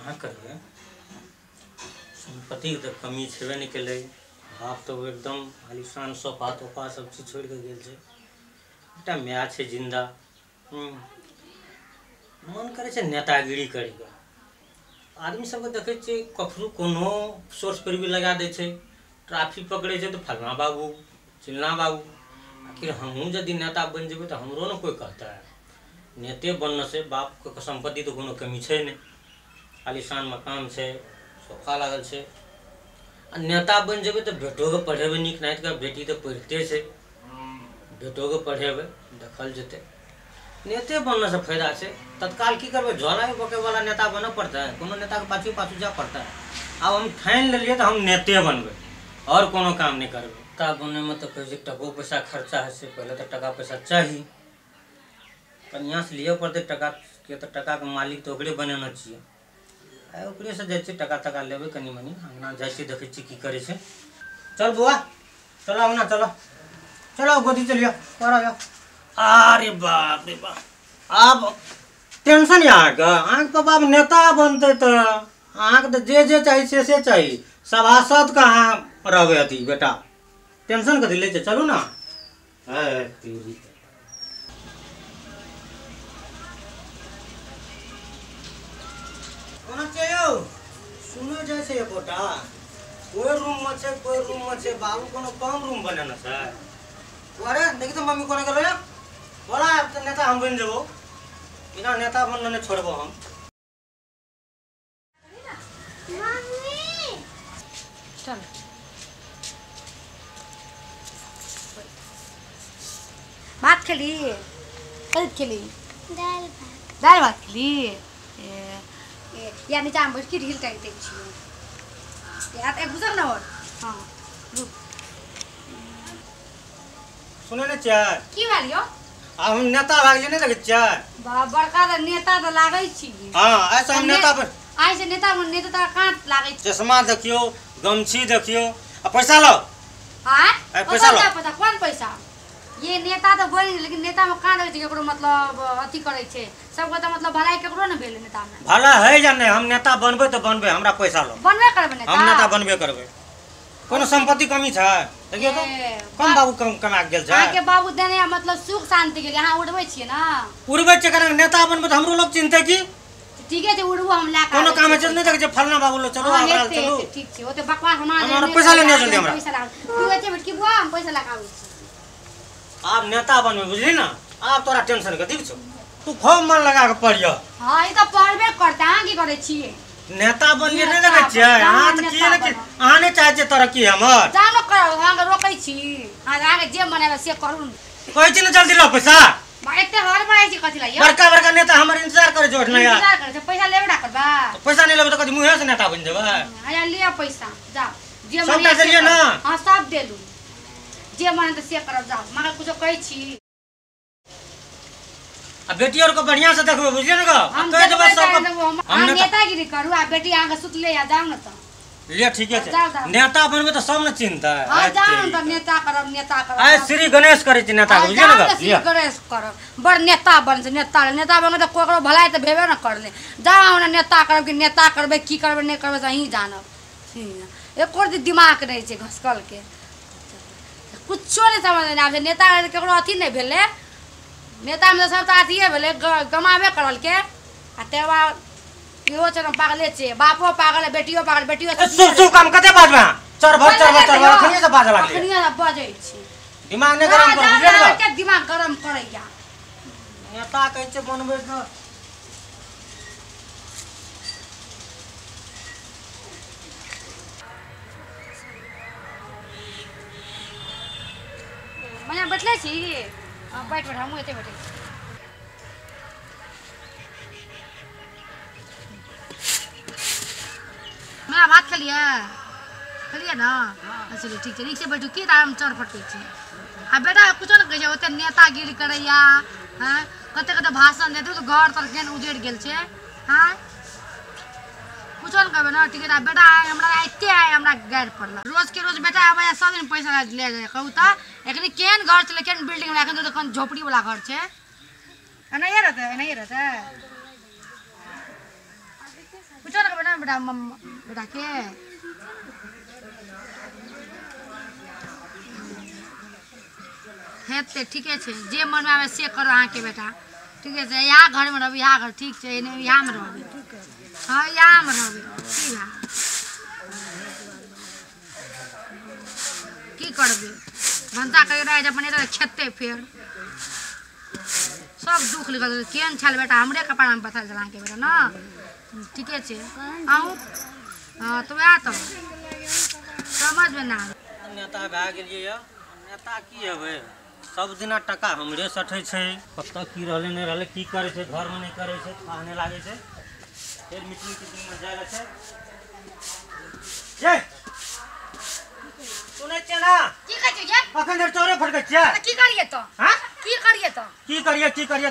ना करबे संपत्ति तो कमी छेबे नहीं कले। बाप तो एकदम आलिशान सोफा तोफा सब चीज छोड़ के गेल छे। बेटा माय छे जिंदा। मन करे छे नेतागिरी करेगा। आदमी सब देखे छे कखनो कोनो सोर्स पर भी लगा दे छे। ट्रैफिक पकड़े छे तो फलना बाबू चिलना बाबू। आखिर हमहू यदि नेता बन जेबे तो हमरो न कोई कहता है। नेते बनने से बाप के संपत्ति तो कोनो कमी छे नहीं। आलिशान मकान छे सोफा लागल छे। नेता बन जेबे तो बेटो के पढ़ेबे निक नाइत के बेटी तो पढ़ते छे। बेटो के पढ़ेबे देखल जेते। नेते बनने से फायदा छे। तत्काल की करबे झोला में बके वाला नेता बने पड़ता है। कोनो नेता के पाछू पाछू जा पड़ता है। अब हम ठान ले लिए तो हम नेते बनबे और कोनो काम नहीं करबे। नेता बनने में तो कहे टको पैसा खर्चा है से पहले तो टका पैसा चाहिए। कन्या से लिए पड़ते टका के तो टका के मालिक तो ओकरे बनाना चाहिए। ओकरे से जाए टका तका लेबे कनी मनी अंगना जाए देखे की करे छे। चल बुआ चलो अंगना चलो चलो गोदी चलियो पर आओ। अरे बाप रे बाप अब टेंशन यहाँ का आँख तो बाप नेता बनते तो आँख तो जे चाहिए से चाहिए। सभासद कहाँ रहे अथी बेटा टेंशन कथी ले चलू ना। सुनो जैसे ये बेटा कोई रूम में छे बाबू कोनो कम रूम बनाना छे। अरे देखी तो मम्मी कोने गेलो बोला तो नेता हम बन जेबो। बिना नेता बनने नहीं छोड़बो हम। चल भात खेली कल खेली दाल भात खेली या नीचा में बैठ के ढील कर दे छी यार एक गुजर ना और हां सुने ने चाय की वालियो आ हम नेता भाग जे नहीं लगे चाय बा बड़का तो नेता तो लागै छी। हां ऐसा हम नेता पर आई से नेता तो काट लागै छी। चश्मा देखियो गमछी देखियो आ पैसा लो। हां पैसा लो पता कौन पैसा ये नेता तो बोल लेकिन नेता में कहां रहे केकरो मतलब अथी करे छे सबको तो मतलब भलाई केकरो न भेले नेता में भला है या नहीं हम नेता बनबे तो बनबे हमरा पैसा लो बनबे करबे नेता हम नेता बनबे करबे। कोनो संपत्ति कमी छे देखियो तो कम बाबू कम कमा गेल छे। के बाबू देने मतलब सुख शांति के लिए यहां उड़बै छिए ना उड़बै छे कारण नेता बनबे तो हमरो लोग चिंता की ठीक है जे उड़बो हम ला का कोनो काम है नहीं देखे फलना बाबू लो चलो हमरा चलो ठीक छे ओते बकवास हमरा पैसा लेने जल्दी हमरा पैसा ला तू एते बेटकी बुआ हम पैसा ला आबै छी। आप नेता बनबे बुझली ना आप तोरा टेंशन के दिख छो तू खूब मन लगा के पढ़ियो। हां ई तो पढ़बे करता हां की करे छिए नेता बनिए नहीं लगे छे हां तो की ने आ नहीं चाहे छे तरक्की हमर जानो करो हां के रोकै छी हां आगे जे मनेबे से करू कहै छी ना जल्दी लो पैसा एते हर पड़ै छी कथि लाइयो बड़का बड़का नेता हमर इंतजार करे जोठ नहीं यार इंतजार करे छे पैसा लेबे ना करबा पैसा नहीं लेबे तो कथि मुंहे से नेता बन जेबे। आया लिया पैसा जा जे सब पैसा लिए ना हां सब देलू जे मन तो से करब जा मगर कुछ कहै छी आ बेटी और को बढ़िया से देखबे बुझलिए ना कह देबे सब हम नेतागिरी करू आ बेटी आगे सुतले या जाऊ न त ले ठीक है नेता बनबे तो सब न चिंता है। हां जाऊ त नेता करब आय श्री गणेश करे छी नेता बुझलिए ना श्री गणेश करब बड़ नेता बन से नेता बन त कोकरो भलाई त भेबे न करले जाऊ न नेता करब कि नेता करबे की करबे नहीं करबे सही जानब एक और दिमाग नहीं छे घसकल के कुछो नहीं समझ नहीं आबे नेता केकरो अथी नहीं भेले नेता में सब अथिए भेले गमावे करल के आ तेवा इहो छ पागले छे बापो पागल बेटियो पागल बेटियो सु काम कते बाजबा चरभर अखनिए से बाजे लागले अखनिए से बाजे छी दिमाग ने गरम कर बुझलिए ना के दिमाग गरम करैया नेता कहै छे बनबे तो मने बैठले छी बैठ हम एते बैठे मैं बात कर लिया ना चलिए ठीक है नीचे बैठू की हम चर फटके छी आ बेटा कुछ न कहे ओते नेतागिरी करैया हां कते कते भाषण देते तो घर तर केन उजड़ गेल छे हां कुछ न कहबे ना ठीक है बेटा हमरा आइते आए हमरा गाड़ पड़ला रोज के रोज बेटा आबे सब दिन पैसा ले जाए कहू त एकनी केन घर चले केन बिल्डिंग में एखन तो कौन झोपड़ी वाला घर छे नहीं रहता पूछो ना बेटा बेटा बेटा के हेतै ठीके छै जे मन में आवे से करो अहाँ के बेटा ठीके छै यहाँ घर में रहबी यहाँ घर ठीक छै यहाँ में रहबी हाँ यहाँ में रहबी की भा की करबी भंसा कर रहे अपन इधर खेते फिर सब दुख लिखल केहन छल बेटा हमरे कपड़ा में बता चला के बेटा ना ठीके छै आऊँ हाँ तो वह तो समझ में ना नेता भए गेलियै नेता की हेबै सब दिना टका हमरे सठै छै कतऽ की रहलै नहीं रहलै की करै छै घर में नहीं करै छै खाने लागे छै फिर मीटिंग में जाय ला छै ये सुनै छियै ना की कहै छै ये अखन देर चोरे फटकै छियै की करिए तो हां की करिए तो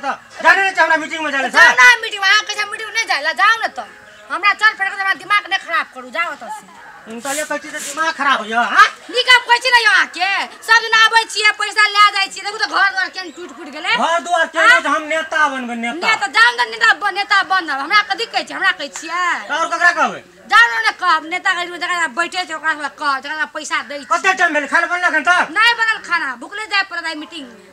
तो जाने नहीं हमरा मीटिंग में जाय ला छै जाओ ना मीटिंग में कैसे मीटिंग नहीं जाय ला जाओ ना तो हमरा चल फटक हमरा दिमाग नहीं खराब करू जाओ तो से उनका ये कहै छै दिमाग खराब हो जा हां निकाब कहै छै ना यहाँ के सब दिन आबै छियै पैसा ले जाइ छियै देखू तो घर द्वार केन टूट गेलै घर दुआर केने जे हम नेता बनबै नेता जान द नेता बनब हमरा कथि कहै छै हमरा कहै छियै और ककरा कहबै जानो ने कहब नेता गरीब जकरा बैठे छै ओकरा कह जकरा पैसा दै छै कते टाइम भेल खाना बनल खन तक नहीं बनल खाना भूखले जाय पड़त है मीटिंग में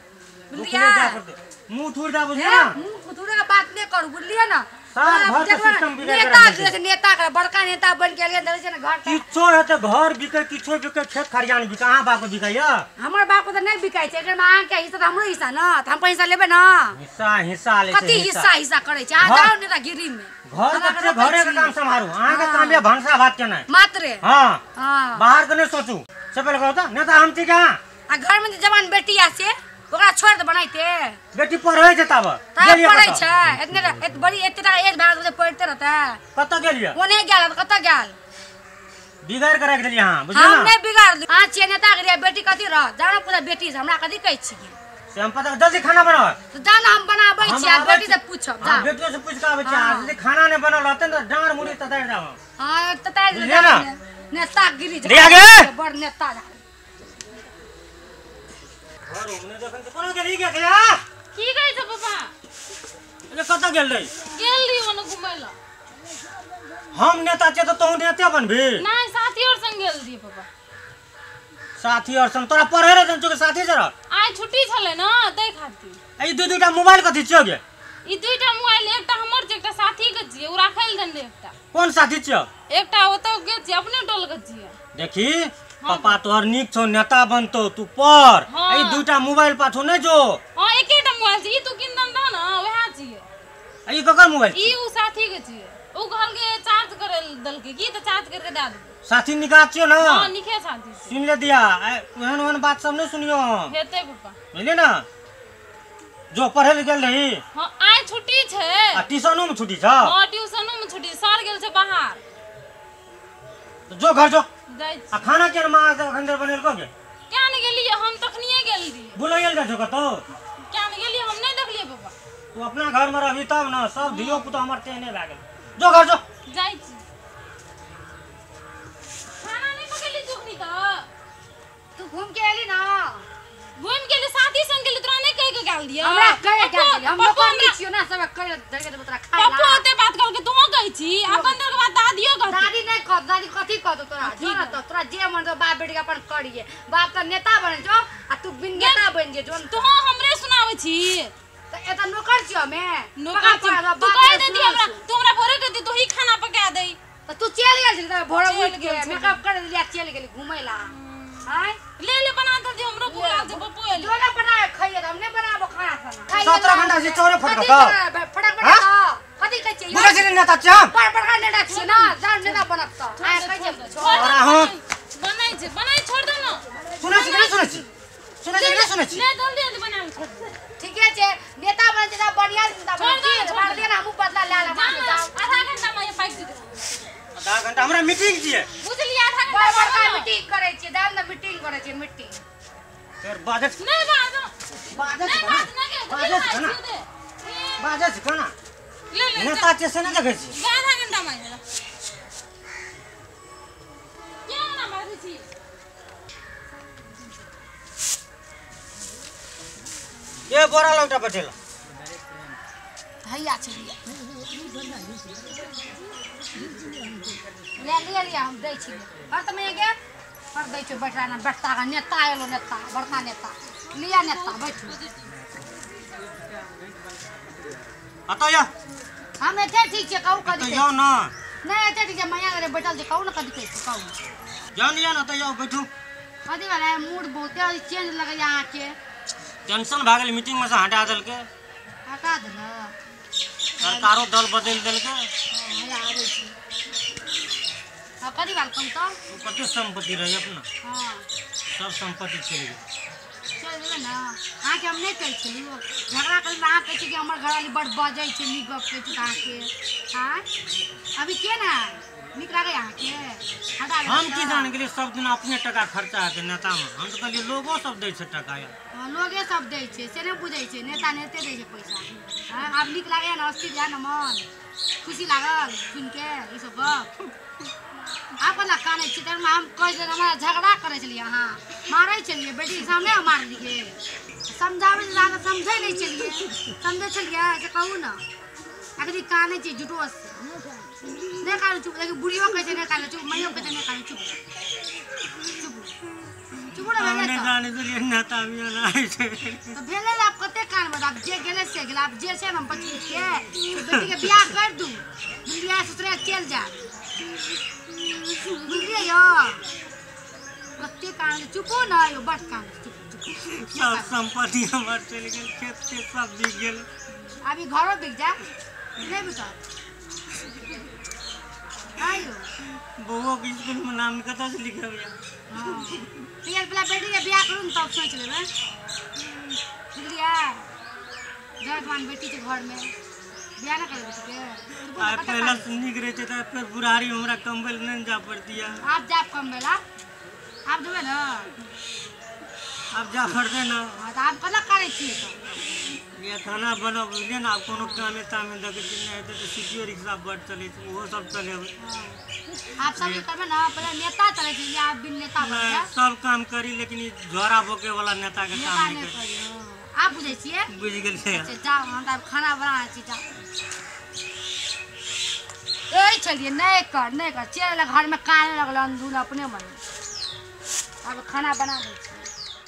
बुझलियै मुंह थूर दा बुझिया मुंह थूरे का बात नहीं करू बुझलियै ना साल भर के सिस्टम बिगड़ नेता के बड़का नेता बन के लिए देले छै ना घर किछो हेते घर बिकै किछो बिकै खेत खरियान बिकै अहाँ बाप बिकैया हमर बाप को तो नहीं बिकाई छै एकर में अहाँ के हिस्सा तो हमरो हिस्सा ना त हम पैसा लेबे ना हिस्सा ले छै कथि हिस्सा करे छै आ जाओ नेता गिरी में घर के घरे के काम संभारू अहाँ के काम ये भंसा भात केना मात्रे हां हां बाहर के नहीं सोचू से पहले कहू त नेता हम छी कहां आ घर में जवान बेटी आ से ओकरा छोड़ दे बनाइते बेटी पढ़ै छै तब गेलियै पढ़ै छै एत बड़ी एतना एज भए गेल पढ़ते रहता कत गेलियै ओने गेल कत गेल बिगाड़ के रख देलियै हां बुझलियै हम ना नहीं बिगाड़ आ छियै नेता के बेटी कथि रह जानो पूरा बेटी से हमरा कथि कहै छी से हम पता जल्दी खाना बनाओ तो जानो हम बनाबै छी आ बेटी से पूछब जा बेटी से पूछ के आबै छी यदि खाना नहीं बनल रहते त डांर मुड़ी ततार जाओ हां ततार नेता गिरी बड़ नेता घर ओने जखन से कोनो गेली के गया की कहै छ पापा ए कत गेल रे गेल रही ओने घुमैला हम नेता छै त तू नेता बनबी नहीं साथी और संग गेल रही पापा साथी और संग तोरा पढ़े रे तू के साथी जरा आइ छुट्टी छले ना तै खातिर ए दुटा मोबाइल कथि छियो गे ई दुईटा मोबाइल एकटा हमर छै एकटा साथी के छियै उ राखल देन रे एकटा कोन साथी छियो एकटा ओतौ के छियै अपने टोल के छियै देखी पापा तोहर नीक छौ नेता बनतो तू पढ़ हाँ। ए दुटा मोबाइल पाठो नहीं जो हां एकेटा मोबाइल छै ई तू किन दन ना वहा छियै ए ककर मोबाइल ई उ साथी के छियै उ घर के चार्ज करे दल के की त चार्ज करके दे दे साथी निकाल छियो ना हां निखे साथी सुन ले दिया ओहन ओहन बात सब नहीं सुनियो हेते पापा बुझले ना जो पढ़े ले गेल रही हां आइ छुट्टी छै आ ट्यूशनो में छुट्टी छ हां ट्यूशनो में छुट्टी सर गेल छै बाहर तो जो घर जो जाय आ खाना के मां से अंदर बनेल को गे क्या नहीं गेलिए हम तखनिए गेल रही बुलाइल जा जो कतो क्या नहीं गेलिए हम नहीं देखलिए पापा तू अपना घर में रहबी तब ना सब धियो पुतो हमर तेने भए गेल जो घर जो जाय छी खाना नहीं पकली दुखनी त तू घूम के एली ना घूम के लिए साथी संग के लिए तोरा नहीं कह के गेल दिया हमरा कहे गेल हम लोग नहीं छियो ना सब कह धर के तोरा खाइला पप्पू ओते बात कर के तुम कहै छी अपन देर के बाद दादियो कहै दादी नहीं कह दादी कथि कह तोरा जो ना तो तोरा जे मन तो बाप बेटी के अपन करिए बाप तो नेता बन जो आ तू बिन नेता बन जे जोन तू हमरे सुनावे छी तो एता नौकर छियो मैं नौकर छी तू कह दे दी हमरा तू हमरा भोरे के दी तू ही खाना पका दे तो तू चल गेल छी तो भोर चल उठ के गेल छी। मेकअप कर लिया चल गेली घुमैला हाय ले बना दे दी हमरो भूख लाग छै पप्पू एले जो ना बनाए खाइए हम नहीं बनाबो खाना खाना 17 घंटा से चोरे फटका फटक फटक कथि कहै छियै बुझे छी नेता छ पर का नेता छियै ना जान नेता बनत त आय कहै छै और हम बनाई छोड़ दे ना सुनै छी नहीं सुनै छी सुनै छी नहीं सुनै छी ले जल्दी जल्दी बना ले छोड़ दे ठीके छै नेता बन छै बढ़िया नेता बन छै मार ले ना हम बदला ले ला आधा घंटा में ये पाइप दे आधा घंटा हमरा मीटिंग छियै बुझलिए आधा घंटा बड़का मीटिंग करे छै दाम ना मीटिंग करे छै मीटिंग फिर बाजे नहीं बाजो बाजे नहीं बात ना के बाजे छ ना बाजे छ ना ले ले नेता छै से नहीं देखै छी आधा घंटा में क्या ना बाजू छी ये बोरा लौटा पटेल भैया छलिए ले लिया हम दै छी और तुम गे और दै छी बैठा ना बैठता का नेता एलो नेता बड़का नेता लिया नेता बैठू अतो या हम एते ठीक छै कहू तो कदी जाओ ना नहीं एते ठीक छै मैया रे बैठल छै कहू ना कदी कहू जाओ नहीं जाना तो जाओ बैठू कदी वाला मूड बहुते चेंज लगे यहाँ के टेंशन भागल मीटिंग में से हटा दल के हटा दे ना सरकारों दल बदल दल के हमरा आबै छी अब कदी वाल कम तो कते संपत्ति रही अपना हां सब संपत्ति चल गई चल देबे ना अहाँ के हम नहीं कह छलू झगड़ा कर अहाँ कहै छी कि हमर घर वाली बड़ बजै छै नी गप कहै छी अहाँ के हां अभी के ना निक लागे अहाँ के हटा दे हम की जान गेलिए सब दिन अपने टका खर्चा है नेता में हम तो कहलिए लोगो सब दै छै टका या लोगे सब दै छै से नहीं बुझै छै नेता नेते दै छै पैसा हां आब निक लागे ना अस्थिर जा ना मन खुशी लागल सुन के ई सब गप आप ना काने छी तर हम कह दे हमरा झगड़ा करे छलिए हां मारै छलिए बेटी के सामने मार दिए समझावे ज्यादा समझै नहीं छलिए समझै छलिए से कहू ना अगली काने छी जुटो से नहीं काने चुप लेकिन बुढ़ियो कहे छै नहीं काने चुप मैयो कहे छै नहीं काने चुप चुप चुप ना हमने भेले जाने के लिए नेता भी ना है तो भेले आप कते कान बता जे गेले से गेल आप जे से हम पची के बेटी के बियाह कर दू बियाह ससुरे चल जा बुझलिए यो कते कान चुपो ना यो बट कान चुप सब संपत्ति हमार चल गेल खेत से सब बिक गेल अभी घरो बिक जा नहीं बिका आयो बउआ के स्कूल में नाम कता से लिखे भैया हां ठीक है पहले बेटी के बियाह करू तब सोच लेबे बुझलिए जवान बेटी के घर में बियाह ना कर बेटी के आ पहले से निक रहे थे फिर बुढ़ारी हमरा कंबल नहीं जा पड़ती है आप जाप कम बेला आप देबे ना अब जा पड़ते ना हां तो आप कला करे छी तो ये खाना बनो बुझलिए ना आप कोनो कामे तामे देखे नहीं तो सीटीओ रिक्शा बढ़ चले वो सब चले आप सब करबे ना पहले नेता चले छी या बिन नेता बन जा सब काम करी लेकिन ई झोरा बोके वाला नेता के नेता काम नहीं नहीं करी करी आप बुझे छिए बुझ गेल छै अच्छा जाओ हम तो खाना बना छी जाओ ए चलिए नहीं कर चल घर में काने लगल अंधुन अपने मन अब खाना बना दे